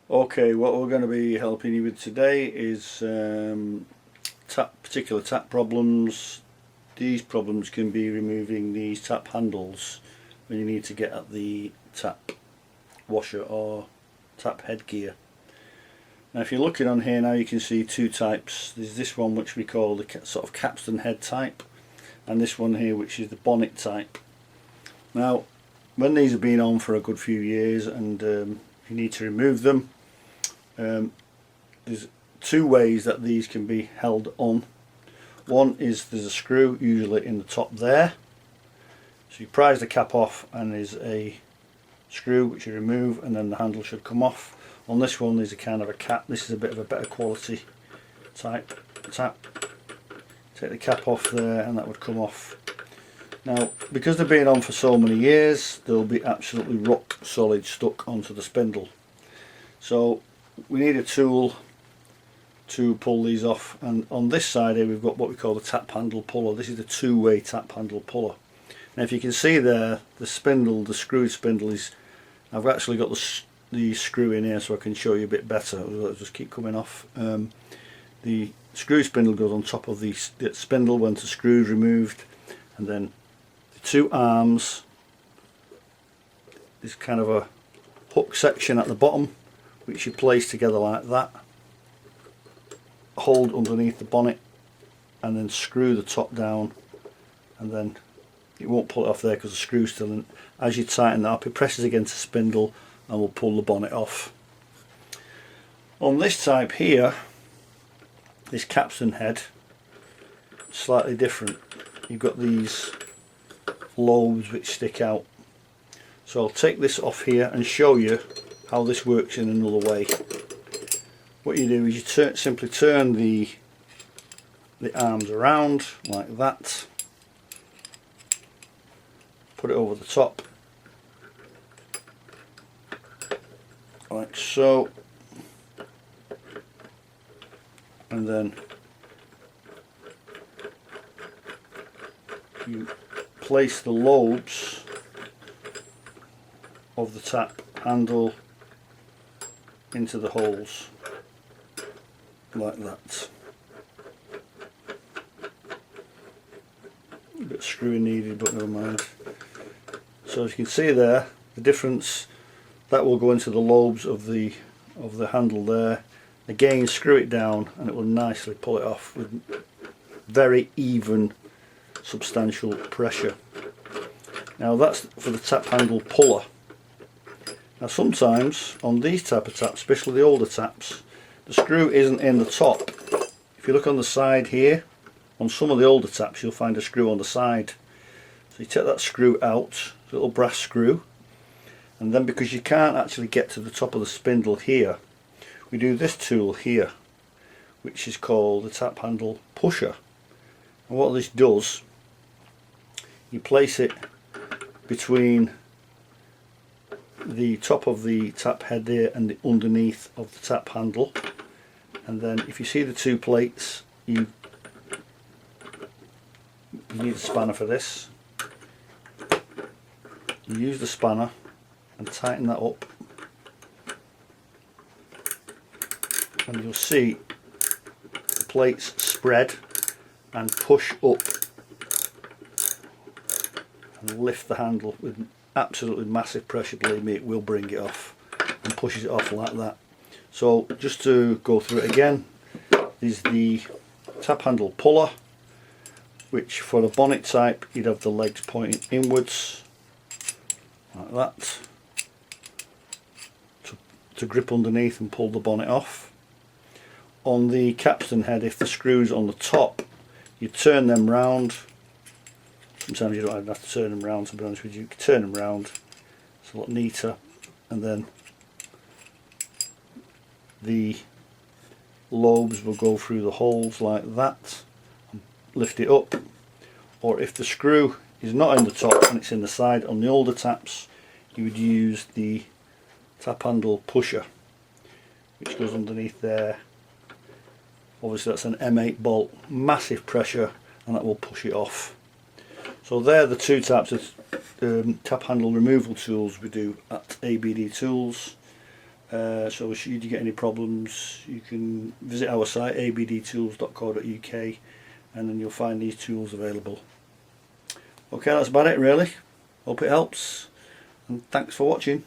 Okay, what we're going to be helping you with today is particular tap problems. These problems can be removing these tap handles when you need to get at the tap washer or tap headgear. Now if you're looking on here now, you can see two types. There's this one which we call the sort of capstan head type, and this one here which is the bonnet type. Now when these have been on for a good few years and you need to remove them, there's two ways that these can be held on. One is there's a screw usually in the top there, so you prise the cap off and there's a screw which you remove and then the handle should come off. On this one there's a kind of a cap. This is a bit of a better quality type tap. Take the cap off there and that would come off. Now because they've been on for so many years, they'll be absolutely rock solid stuck onto the spindle. So we need a tool to pull these off, and on this side here we've got what we call the tap handle puller. This is the two-way tap handle puller. Now if you can see there, the spindle, the screw spindle is, I've actually got the screw in here so I can show you a bit better. It'll just keep coming off. The screw spindle goes on top of the spindle when the screw is removed, and then the two arms, there's kind of a hook section at the bottom which you place together like that, hold underneath the bonnet and then screw the top down, and then it won't pull it off there because the screw's still in. As you tighten that up, it presses against the spindle and will pull the bonnet off. On this type here, this capstan head, slightly different. You've got these lobes which stick out. So I'll take this off here and show you how this works in another way. What you do is you simply turn the arms around like that, put it over the top like so, and then you place the lobes of the tap handle into the holes like that. A bit of screwing needed, but never mind. So as you can see there, the difference, that will go into the lobes of the handle there. Again, screw it down and it will nicely pull it off with very even, substantial pressure. Now that's for the tap handle puller. Now sometimes on these type of taps, especially the older taps, the screw isn't in the top. If you look on the side here, on some of the older taps you'll find a screw on the side. So you take that screw out, a little brass screw, and then because you can't actually get to the top of the spindle here, we do this tool here, which is called the tap handle pusher. And what this does, you place it between the top of the tap head here and the underneath of the tap handle, and then if you see the two plates, you need a spanner for this. You use the spanner and tighten that up, and you'll see the plates spread and push up and lift the handle with absolutely massive pressure. Believe me, it will bring it off, and pushes it off like that. So just to go through it again, is the tap handle puller, which for the bonnet type you'd have the legs pointing inwards like that to grip underneath and pull the bonnet off. On the capstan head, if the screw's on the top, you turn them round. Sometimes you don't even have to turn them round, to be honest with you. You can turn them round, it's a lot neater, and then the lobes will go through the holes like that and lift it up. Or if the screw is not in the top and it's in the side, on the older taps you would use the tap handle pusher, which goes underneath there. Obviously that's an M8 bolt, massive pressure, and that will push it off. So they're the two types of tap handle removal tools we do at ABD Tools. So should you get any problems, you can visit our site abdtools.co.uk, and then you'll find these tools available. Okay, that's about it really. Hope it helps, and thanks for watching.